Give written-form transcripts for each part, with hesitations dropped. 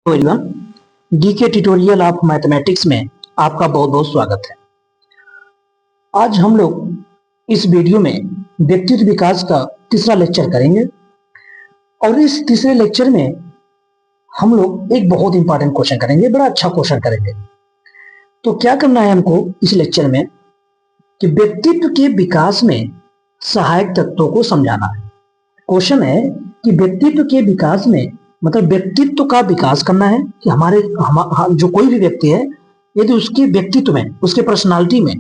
Everyone, DK tutorial of mathematics में आपका बहुत बहुत स्वागत है। आज हम लोग इस वीडियो में व्यक्तित्व विकास का तीसरा लेक्चर करेंगे और इस तीसरे लेक्चर में हम लोग एक बहुत इंपॉर्टेंट क्वेश्चन करेंगे, बड़ा अच्छा क्वेश्चन करेंगे। तो क्या करना है हमको इस लेक्चर में कि व्यक्तित्व के विकास में सहायक तत्वों को समझाना है। क्वेश्चन है कि व्यक्तित्व के विकास में मतलब व्यक्तित्व का विकास करना है कि जो कोई भी व्यक्ति है, यदि उसके व्यक्तित्व में, उसके पर्सनालिटी में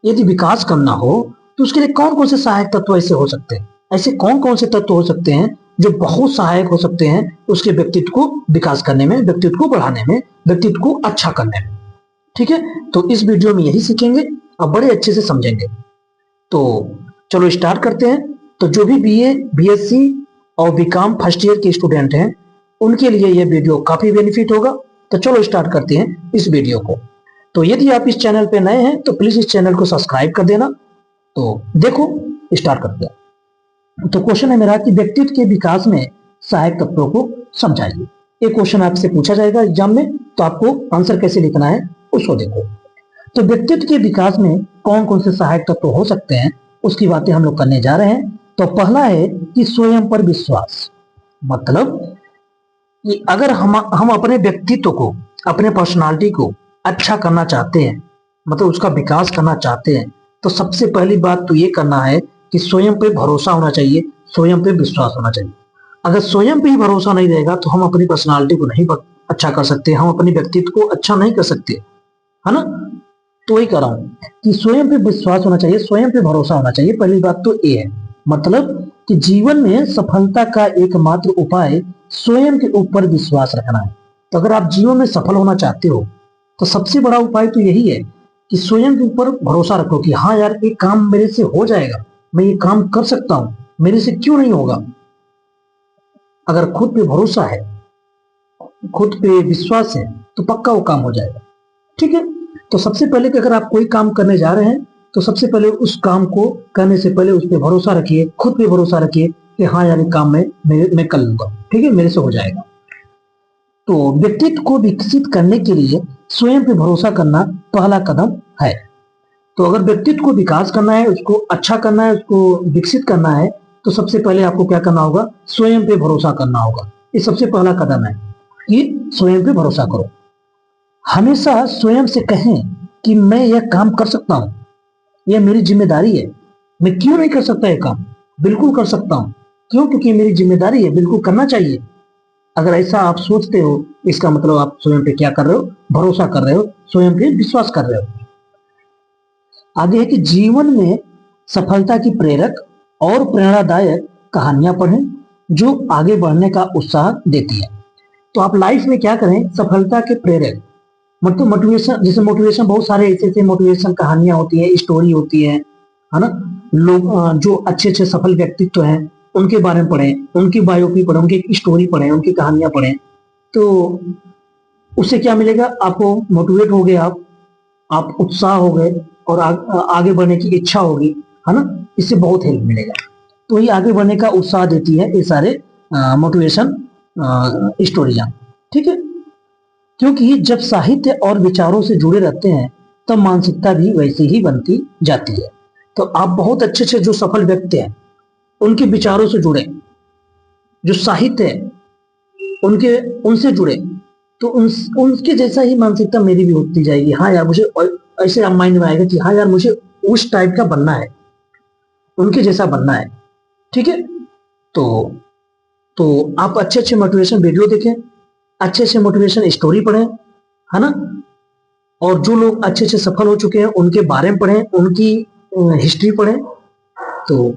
यदि विकास करना हो तो उसके लिए कौन कौन से सहायक तत्व ऐसे हो सकते हैं, ऐसे कौन कौन से तत्व हो सकते हैं जो बहुत सहायक हो सकते हैं उसके व्यक्तित्व को विकास करने में, व्यक्तित्व को बढ़ाने में, व्यक्तित्व को अच्छा करने में। ठीक है, तो इस वीडियो में यही सीखेंगे और बड़े अच्छे से समझेंगे। तो चलो स्टार्ट करते हैं। तो जो भी बीए, बीएससी और बीकॉम फर्स्ट ईयर के स्टूडेंट हैं उनके लिए यह वीडियो काफी बेनिफिट होगा। तो चलो स्टार्ट करते हैं इस वीडियो को। तो यदि आप इस चैनल पे नए हैं तो प्लीज इस चैनल को सब्सक्राइब कर देना। तो देखो स्टार्ट करते हैं। तो क्वेश्चन है मेरा कि व्यक्तित्व के विकास में सहायक तत्वों को समझाइए। ये क्वेश्चन आपसे पूछा जाएगा एग्जाम में, तो आपको आंसर कैसे लिखना है उसको देखो। तो व्यक्तित्व के विकास में कौन कौन से सहायक तत्व हो सकते हैं उसकी बातें हम लोग करने जा रहे हैं। तो पहला है कि स्वयं पर विश्वास। मतलब कि अगर हम अपने व्यक्तित्व को, अपने पर्सनालिटी को अच्छा करना चाहते हैं, मतलब उसका विकास करना चाहते हैं, तो सबसे पहली बात तो ये करना है कि स्वयं पे भरोसा होना चाहिए, स्वयं पे विश्वास होना चाहिए। अगर स्वयं पे ही भरोसा नहीं रहेगा तो हम अपनी पर्सनालिटी को नहीं अच्छा कर सकते, हम अपने व्यक्तित्व को अच्छा नहीं कर सकते, है ना। तो वही कह रहा हूं कि स्वयं पे विश्वास होना चाहिए, स्वयं पे भरोसा होना चाहिए। पहली बात तो ये है। मतलब कि जीवन में सफलता का एकमात्र उपाय स्वयं के ऊपर विश्वास रखना है। तो अगर आप जीवन में सफल होना चाहते हो तो सबसे बड़ा उपाय तो यही है कि स्वयं के ऊपर भरोसा रखो कि हाँ यार, ये काम मेरे से हो जाएगा, मैं ये काम कर सकता हूं, मेरे से क्यों नहीं होगा। अगर खुद पे भरोसा है, खुद पे विश्वास है तो पक्का वो काम हो जाएगा। ठीक है, तो सबसे पहले कि अगर आप कोई काम करने जा रहे हैं तो सबसे पहले उस काम को करने से पहले उस पर भरोसा रखिए, खुद पे भरोसा रखिए कि हाँ यार, ये काम मैं कर लूंगा, ठीक है, मेरे से हो जाएगा। तो व्यक्तित्व को विकसित करने के लिए स्वयं पे भरोसा करना पहला कदम है। तो अगर व्यक्तित्व को विकास करना है, उसको अच्छा करना है, उसको विकसित करना है, तो सबसे पहले आपको क्या करना होगा, स्वयं पे भरोसा करना होगा। ये सबसे पहला कदम है कि स्वयं पे भरोसा करो। हमेशा स्वयं से कहें कि मैं यह काम कर सकता हूं, यह मेरी जिम्मेदारी है, मैं क्यों नहीं कर सकता यह काम, बिल्कुल कर सकता हूं। क्यों? क्योंकि मेरी जिम्मेदारी है, बिल्कुल करना चाहिए। अगर ऐसा आप सोचते हो इसका मतलब आप स्वयं पे क्या कर रहे हो, भरोसा कर रहे हो, स्वयं पे विश्वास कर रहे हो। आगे है कि जीवन में सफलता की प्रेरक और प्रेरणादायक कहानियां पढ़ें जो आगे बढ़ने का उत्साह देती है। तो आप लाइफ में क्या करें, सफलता के प्रेरक मतलब मोटिवेशन, जैसे मोटिवेशन बहुत सारे ऐसे ऐसे मोटिवेशन कहानियां होती है, स्टोरी होती है ना। लोग जो अच्छे अच्छे सफल व्यक्तित्व हैं उनके बारे में पढ़ें, उनकी बायोपिक पढ़ें, उनकी स्टोरी पढ़ें, उनकी कहानियां पढ़ें। तो उससे क्या मिलेगा, आपको मोटिवेट हो गए, आप उत्साह हो गए और आगे बढ़ने की इच्छा होगी, है ना। इससे बहुत हेल्प मिलेगा। तो ये आगे बढ़ने का उत्साह देती है ये सारे मोटिवेशन स्टोरियां। ठीक है, क्योंकि जब साहित्य और विचारों से जुड़े रहते हैं तब मानसिकता भी वैसी ही बनती जाती है। तो आप बहुत अच्छे अच्छे जो सफल व्यक्ति हैं उनके विचारों से जुड़े, जो साहित्य है उनके उनसे जुड़े, तो उनके जैसा ही मानसिकता मेरी भी होती जाएगी। हाँ यार, मुझे ऐसे माइंड में आएगा कि हाँ यार, मुझे उस टाइप का बनना है, उनके जैसा बनना है। ठीक है, तो आप अच्छे अच्छे मोटिवेशन वीडियो देखें, अच्छे अच्छे मोटिवेशन स्टोरी पढ़ें, है ना। और जो लोग अच्छे अच्छे सफल हो चुके हैं उनके बारे में पढ़ें, उनकी हिस्ट्री पढ़ें। तो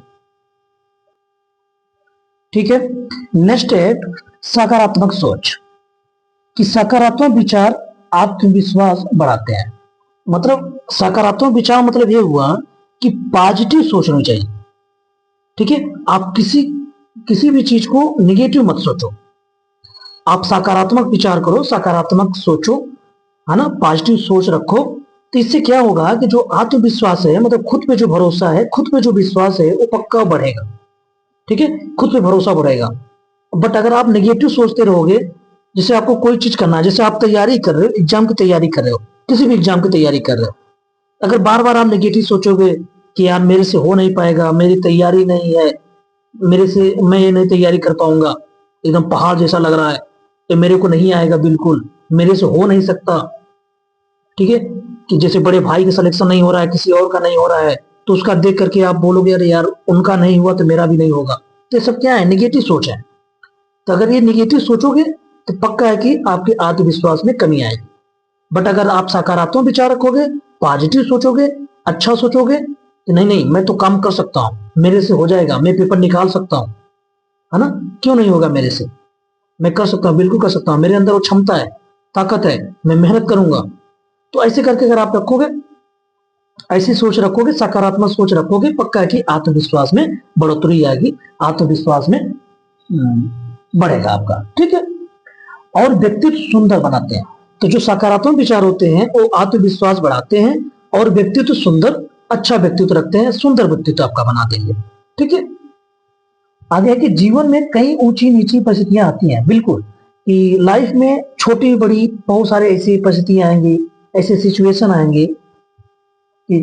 ठीक है, नेक्स्ट है सकारात्मक सोच। कि सकारात्मक विचार आत्मविश्वास बढ़ाते हैं। मतलब सकारात्मक विचार मतलब ये हुआ कि पॉजिटिव सोचना चाहिए। ठीक है, आप किसी भी चीज को निगेटिव मत सोचो, आप सकारात्मक विचार करो, सकारात्मक सोचो, है ना, पॉजिटिव सोच रखो। तो इससे क्या होगा कि जो आत्मविश्वास है, मतलब खुद पे जो भरोसा है, खुद पे जो विश्वास है वो पक्का बढ़ेगा। ठीक है, खुद पे भरोसा बढ़ेगा। बट अगर आप नेगेटिव सोचते रहोगे जैसे आपको कोई चीज करना है, जैसे आप तैयारी कर रहे हो, एग्जाम की तैयारी कर रहे हो, किसी भी एग्जाम की तैयारी कर रहे हो, अगर बार बार आप नेगेटिव सोचोगे कि यार मेरे से हो नहीं पाएगा, मेरी तैयारी नहीं है, मेरे से मैं ये नहीं तैयारी कर पाऊंगा, एकदम पहाड़ जैसा लग रहा है, ये मेरे को नहीं आएगा, बिल्कुल मेरे से हो नहीं सकता, ठीक है, कि जैसे बड़े भाई का सिलेक्शन नहीं हो रहा है, किसी और का नहीं हो रहा है, तो उसका देख करके आप बोलोगे अरे यार उनका नहीं हुआ तो मेरा भी नहीं होगा। तो ये सब क्या है, निगेटिव सोच है। तो अगर ये निगेटिव सोचोगे तो पक्का है कि आपके आत्मविश्वास में कमी आएगी। बट अगर आप सकारात्मक विचार रखोगे, पॉजिटिव सोचोगे, अच्छा सोचोगे कि नहीं नहीं मैं तो काम कर सकता हूँ, मेरे से हो जाएगा, मैं पेपर निकाल सकता हूँ, है ना, क्यों नहीं होगा मेरे से, मैं कर सकता हूँ, बिल्कुल कर सकता हूँ, मेरे अंदर वो क्षमता है, ताकत है, मैं मेहनत करूंगा। तो ऐसे करके अगर आप रखोगे, ऐसी सोच रखोगे, सकारात्मक सोच रखोगे, पक्का है कि आत्मविश्वास में बढ़ोतरी आएगी, आत्मविश्वास में बढ़ेगा आपका, ठीक है। और व्यक्तित्व सुंदर बनाते हैं। तो जो सकारात्मक विचार होते हैं वो आत्मविश्वास बढ़ाते हैं और व्यक्तित्व सुंदर, अच्छा व्यक्तित्व रखते हैं, सुंदर व्यक्तित्व आपका बना देंगे, ठीक है। आगे है कि जीवन में कई ऊंची नीची परिस्थितियां आती हैं, बिल्कुल, कि लाइफ में छोटी बड़ी बहुत सारे ऐसी परिस्थितियां आएंगी, ऐसे सिचुएशन आएंगे कि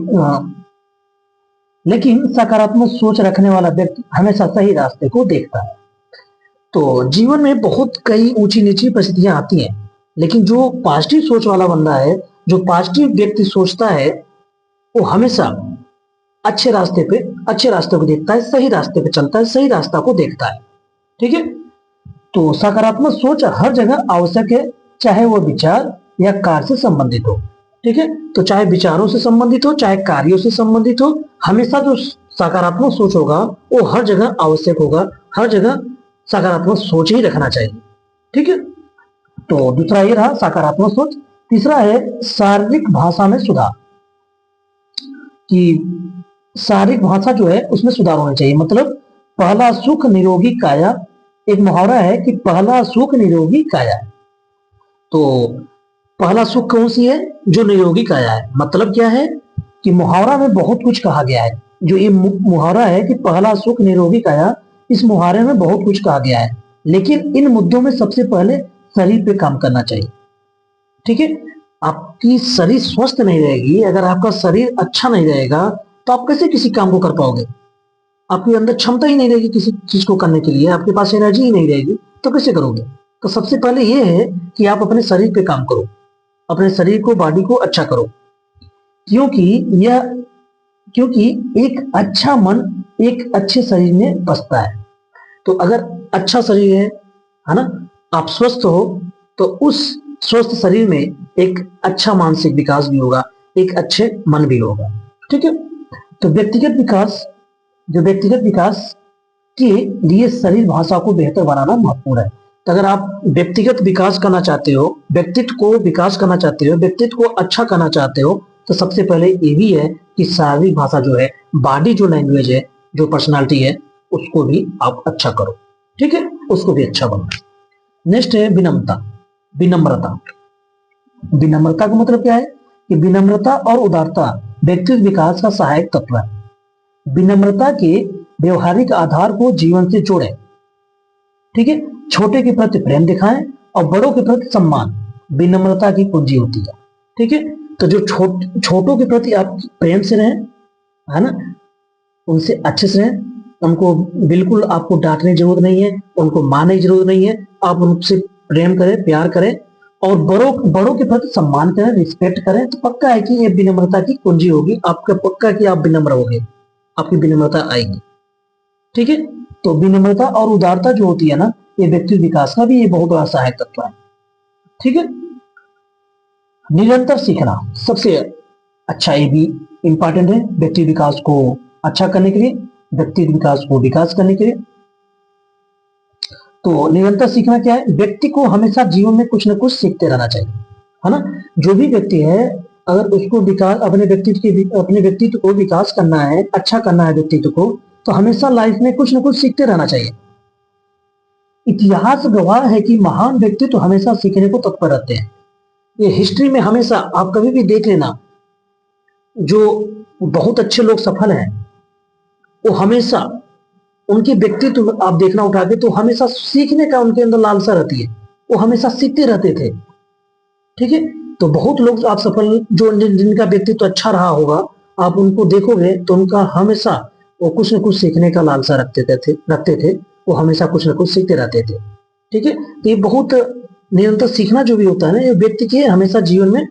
लेकिन सकारात्मक सोच रखने वाला व्यक्ति हमेशा सही रास्ते को देखता है। तो जीवन में बहुत कई ऊंची नीची परिस्थितियां आती हैं, लेकिन जो पॉजिटिव सोच वाला बंदा है, जो पॉजिटिव व्यक्ति सोचता है, वो हमेशा अच्छे रास्ते को देखता है, सही रास्ते पे चलता है, सही रास्ता को देखता है, ठीक है। तो सकारात्मक सोच हर जगह आवश्यक है, चाहे वो विचार या कार्य से संबंधित हो, ठीक है। तो चाहे विचारों से संबंधित हो, चाहे कार्यों से संबंधित हो, हमेशा जो सकारात्मक सोच होगा वो हर जगह आवश्यक होगा, हर जगह सकारात्मक सोच ही रखना चाहिए, ठीक है। तो दूसरा ये रहा सकारात्मक सोच। तीसरा है शारीरिक भाषा में सुधार, कि शारीरिक भाषा जो है उसमें सुधार होना चाहिए। मतलब पहला सुख निरोगी काया, एक मुहावरा है कि पहला सुख निरोगी काया। तो पहला सुख कौन सी है, जो निरोगी काया है। मतलब क्या है कि मुहावरा में बहुत कुछ कहा गया है। जो ये मुहावरा है कि पहला सुख निरोगी काया, इस मुहावरे में बहुत कुछ कहा गया है, लेकिन इन मुद्दों में सबसे पहले शरीर पे काम करना चाहिए, ठीक है। आपकी शरीर स्वस्थ नहीं रहेगी, अगर आपका शरीर अच्छा नहीं रहेगा तो आप कैसे किसी काम को कर पाओगे। आपके अंदर क्षमता ही नहीं रहेगी किसी चीज को करने के लिए, आपके पास एनर्जी ही नहीं रहेगी, तो कैसे करोगे। तो सबसे पहले ये है कि आप अपने शरीर पे काम करो, अपने शरीर को, बॉडी को अच्छा करो, क्योंकि यह क्योंकि एक अच्छा मन एक अच्छे शरीर में बसता है। तो अगर अच्छा शरीर है ना, आप स्वस्थ हो, तो उस स्वस्थ शरीर में एक अच्छा मानसिक विकास भी होगा, एक अच्छे मन भी होगा, ठीक है। तो व्यक्तिगत विकास के लिए शरीर भाषा को बेहतर बनाना महत्वपूर्ण है। तो अगर आप व्यक्तिगत विकास करना चाहते हो, व्यक्तित्व को विकास करना चाहते हो, व्यक्तित्व को अच्छा करना चाहते हो, तो सबसे पहले ये भी है कि शारीरिक भाषा जो है, बॉडी जो लैंग्वेज है, जो पर्सनालिटी है, उसको भी आप अच्छा करो, ठीक है, उसको भी अच्छा बनाओ। नेक्स्ट है विनम्रता। विनम्रता विनम्रता का मतलब क्या है कि विनम्रता और उदारता व्यक्तिगत विकास का सहायक तत्व है। विनम्रता के व्यवहारिक आधार को जीवन से जोड़ें, ठीक है। छोटे के प्रति प्रेम दिखाएं और बड़ों के प्रति सम्मान विनम्रता की कुंजी होती है, ठीक है। तो जो छोटों के प्रति आप प्रेम से रहें, है ना, उनसे अच्छे से रहें, उनको बिल्कुल आपको डांटने की जरूरत नहीं है, उनको मारने की जरूरत नहीं है, आप उनसे प्रेम करें, प्यार करें और बड़ों के प्रति सम्मान करें, रिस्पेक्ट करें, तो पक्का है कि ये विनम्रता की कुंजी होगी आपका, पक्का कि आप विनम्र होंगे, आपकी विनम्रता आएगी, ठीक है। तो विनम्रता और उदारता जो होती है ना, ये व्यक्ति विकास का भी ये बहुत बड़ा सहायक तत्व है, ठीक है। निरंतर सीखना सबसे अच्छा, ये भी इंपॉर्टेंट है व्यक्ति विकास को अच्छा करने के लिए, व्यक्ति विकास को विकास करने के लिए। तो निरंतर सीखना क्या है, व्यक्ति को हमेशा जीवन में कुछ ना कुछ सीखते रहना चाहिए, है ना। जो भी व्यक्ति है, अगर उसको विकास अपने व्यक्तित्व को विकास करना है, अच्छा करना है व्यक्तित्व को, तो हमेशा लाइफ में कुछ ना कुछ सीखते रहना चाहिए। इतिहास गवाह है कि महान व्यक्तित्व तो हमेशा सीखने को तत्पर रहते हैं। ये हिस्ट्री में हमेशा आप कभी भी देख लेना, जो बहुत अच्छे लोग सफल हैं, वो हमेशा उनके व्यक्तित्व आप देखना उठा के, तो हमेशा सीखने का उनके अंदर लालसा रहती है, वो हमेशा सीखते रहते थे। ठीक है, तो बहुत लोग आप सफल जो जिनका व्यक्तित्व अच्छा रहा होगा, आप उनको देखोगे तो उनका हमेशा वो कुछ न कुछ सीखने का लालसा रखते थे। वो हमेशा कुछ न कुछ सीखते रहते थे। ठीक है, तो ये बहुत निरंतर सीखना जो भी होता है ना, ये व्यक्ति के हमेशा जीवन में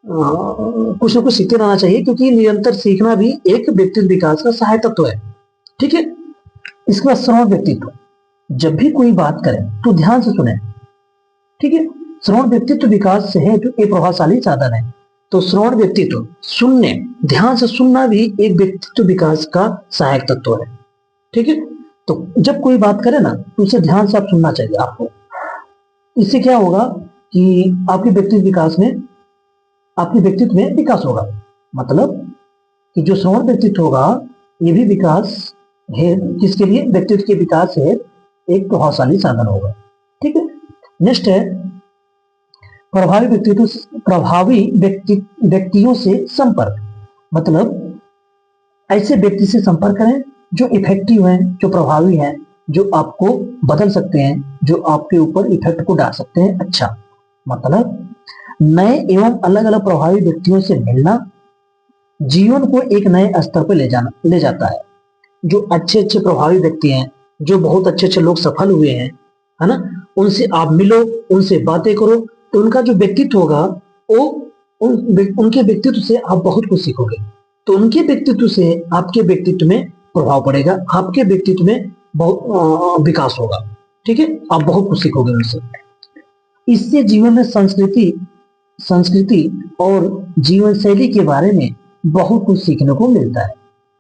कुछ न कुछ सीखते रहना चाहिए, क्योंकि निरंतर सीखना भी एक व्यक्तित्व विकास का सहायक तत्व है। ठीक है, इसके बाद श्रवण व्यक्तित्व। जब भी कोई बात करें तो ध्यान से सुने। ठीक है, श्रवण व्यक्तित्व विकास से है तो एक प्रभावशाली साधन है। तो श्रवण व्यक्तित्व सुनने, ध्यान से सुनना भी एक व्यक्तित्व विकास का सहायक तत्व है। ठीक है, तो जब कोई बात करे ना तो उसे ध्यान से आप सुनना चाहिए आपको। इससे क्या होगा कि आपके व्यक्तित्व में विकास होगा। मतलब कि जो श्रवण व्यक्तित्व होगा ये भी विकास है, किसके लिए? व्यक्तित्व के विकास है एक प्रभावशाली साधन होगा। ठीक है, नेक्स्ट है प्रभावी व्यक्तियों से संपर्क। मतलब ऐसे व्यक्ति से संपर्क करें जो इफेक्टिव हैं, जो प्रभावी हैं, जो आपको बदल सकते हैं, जो आपके ऊपर इफेक्ट को डाल सकते हैं। अच्छा, मतलब नए एवं अलग अलग प्रभावी व्यक्तियों से मिलना जीवन को एक नए स्तर पर ले जाता है। जो अच्छे अच्छे प्रभावी व्यक्ति हैं, जो बहुत अच्छे अच्छे लोग सफल हुए हैं, है ना, उनसे आप मिलो, उनसे बातें करो, तो उनका जो व्यक्तित्व होगा वो उनके व्यक्तित्व से आप बहुत कुछ सीखोगे। तो उनके व्यक्तित्व से आपके व्यक्तित्व में प्रभाव पड़ेगा, आपके व्यक्तित्व में बहुत विकास होगा। ठीक है, आप बहुत कुछ सीखोगे उनसे। इससे जीवन में संस्कृति और जीवन शैली के बारे में बहुत कुछ सीखने को मिलता है।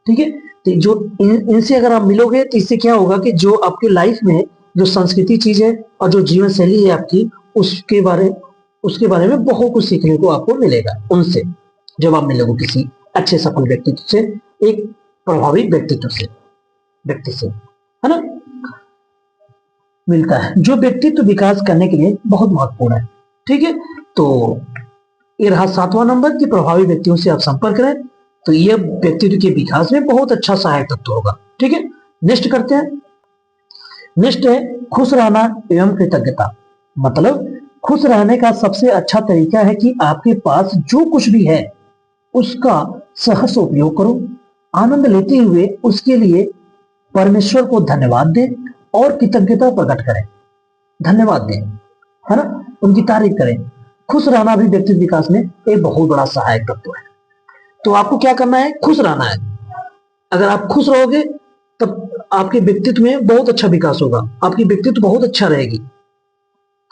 ठीक है, तो जो इनसे अगर आप मिलोगे तो इससे क्या होगा कि जो आपकी लाइफ में जो संस्कृति चीज है और जो जीवन शैली है आपकी, उसके बारे में बहुत कुछ सीखने को आपको मिलेगा उनसे, जब आप मिलोगे किसी अच्छे सफल व्यक्तित्व से, एक प्रभावी व्यक्ति से, है ना, मिलता है, जो व्यक्तित्व विकास करने के लिए बहुत महत्वपूर्ण है। ठीक है, तो ये रहा 7वां नंबर कि प्रभावी व्यक्तियों से आप संपर्क करें, तो यह व्यक्तित्व के विकास में बहुत अच्छा सहायक तत्व होगा। ठीक है, नेक्स्ट करते हैं। नेक्स्ट है खुश रहना एवं कृतज्ञता। मतलब खुश रहने का सबसे अच्छा तरीका है कि आपके पास जो कुछ भी है उसका सहर्ष उपयोग करो, आनंद लेते हुए उसके लिए परमेश्वर को धन्यवाद दें और कृतज्ञता प्रकट करें। धन्यवाद दें, है ना, उनकी तारीफ करें। खुश रहना भी व्यक्तित्व विकास में एक बहुत बड़ा सहायक तत्व है। तो आपको क्या करना है? खुश रहना है। अगर आप खुश रहोगे तब आपके व्यक्तित्व में बहुत अच्छा विकास होगा, आपकी व्यक्तित्व बहुत अच्छा रहेगी।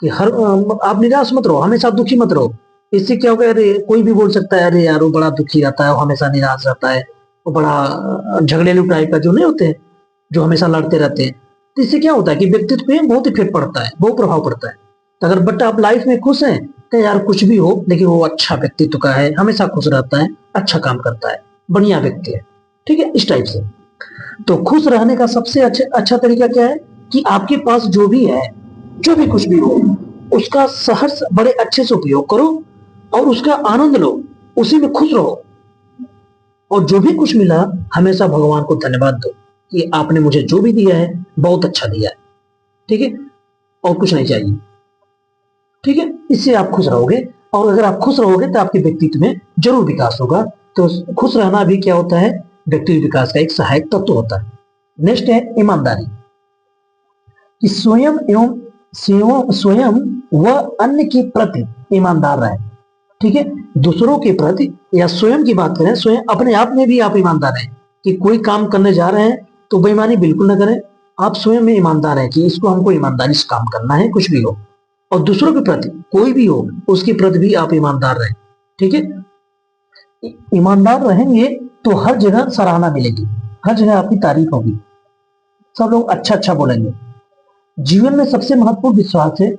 कि आप निराश मत रहो, हमेशा दुखी मत रहो। इससे क्या होगा, अरे कोई भी बोल सकता है अरे यार वो बड़ा दुखी रहता है, वो हमेशा निराश रहता है, वो बड़ा झगड़ेलू टाइप का जो नहीं होते हैं, जो हमेशा लड़ते रहते हैं। तो इससे क्या होता है कि व्यक्तित्व पे बहुत इफेक्ट पड़ता है, बहुत प्रभाव पड़ता है। तो अगर बट आप लाइफ में खुश हैं तो यार कुछ भी हो लेकिन वो अच्छा व्यक्तित्व का है, हमेशा खुश रहता है, अच्छा काम करता है, बढ़िया व्यक्ति है। ठीक है, इस टाइप से। तो खुश रहने का सबसे अच्छा तरीका क्या है कि आपके पास जो भी है, जो भी कुछ भी हो, उसका सहर्ष बड़े अच्छे से उपयोग करो और उसका आनंद लो, उसी में खुश रहो। और जो भी कुछ मिला हमेशा भगवान को धन्यवाद दो कि आपने मुझे जो भी दिया है बहुत अच्छा दिया है। ठीक है, और कुछ नहीं चाहिए। ठीक है, इससे आप खुश रहोगे, और अगर आप खुश रहोगे तो आपके व्यक्तित्व में जरूर विकास होगा। तो खुश रहना भी क्या होता है? व्यक्तित्व विकास का एक सहायक तत्व होता है। नेक्स्ट है ईमानदारी, कि स्वयं व अन्य के प्रति ईमानदार रहे। ठीक है, दूसरों के प्रति या स्वयं की बात करें, स्वयं अपने आप में भी आप ईमानदार हैं कि कोई काम करने जा रहे हैं तो बेईमानी बिल्कुल ना करें। आप स्वयं में ईमानदार हैं कि इसको हमको ईमानदारी से काम करना है, कुछ भी हो। और दूसरों के प्रति कोई भी हो उसके प्रति भी आप ईमानदार रहें। ठीक है, ईमानदार रहेंगे तो हर जगह सराहना मिलेगी, हर जगह आपकी तारीफ होगी, सब लोग अच्छा अच्छा बोलेंगे। जीवन में सबसे महत्वपूर्ण विश्वास है।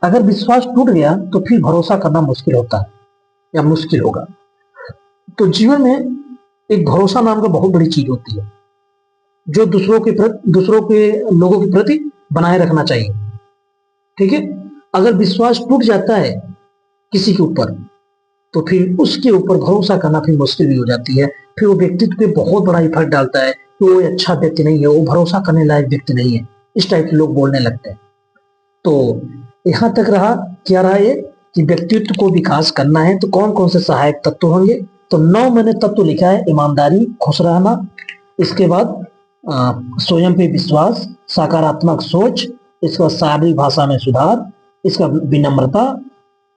अगर विश्वास टूट गया तो फिर भरोसा करना मुश्किल होता है या मुश्किल होगा। तो जीवन में एक भरोसा नाम का बहुत बड़ी चीज होती है जो दूसरों के लोगों के प्रति बनाए रखना चाहिए। ठीक है, अगर विश्वास टूट जाता है किसी के ऊपर तो फिर उसके ऊपर भरोसा करना फिर मुश्किल भी हो जाती है। फिर वो व्यक्तित्व पे बहुत बड़ा इफेक्ट डालता है कि वो अच्छा व्यक्ति नहीं है, वो भरोसा करने लायक व्यक्ति नहीं है, इस टाइप के लोग बोलने लगते हैं। तो यहाँ तक रहा, क्या रहा ये कि व्यक्तित्व को विकास करना है तो कौन कौन से सहायक तत्व होंगे। तो 9 मैंने तत्व लिखा है। ईमानदारी, खुश रहना, इसके बाद स्वयं पे विश्वास, सकारात्मक सोच, इसके बाद शारीरिक भाषा में सुधार, इसका विनम्रता,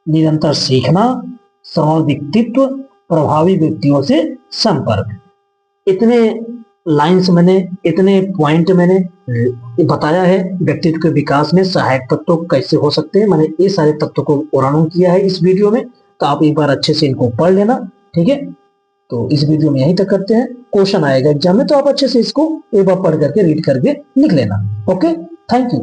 निरंतर सीखना, श्रवण व्यक्तित्व, प्रभावी व्यक्तियों से संपर्क। इतने लाइंस मैंने, इतने पॉइंट मैंने बताया है व्यक्तित्व के विकास में सहायक तत्व कैसे हो सकते हैं। मैंने ये सारे तत्वों को वर्णन किया है इस वीडियो में, तो आप एक बार अच्छे से इनको पढ़ लेना, ठीक है। तो इस वीडियो में यहीं तक करते हैं। क्वेश्चन आएगा एग्जाम में तो आप अच्छे से इसको एक बार पढ़ करके रीड करके लिख लेना। Okay, thank you.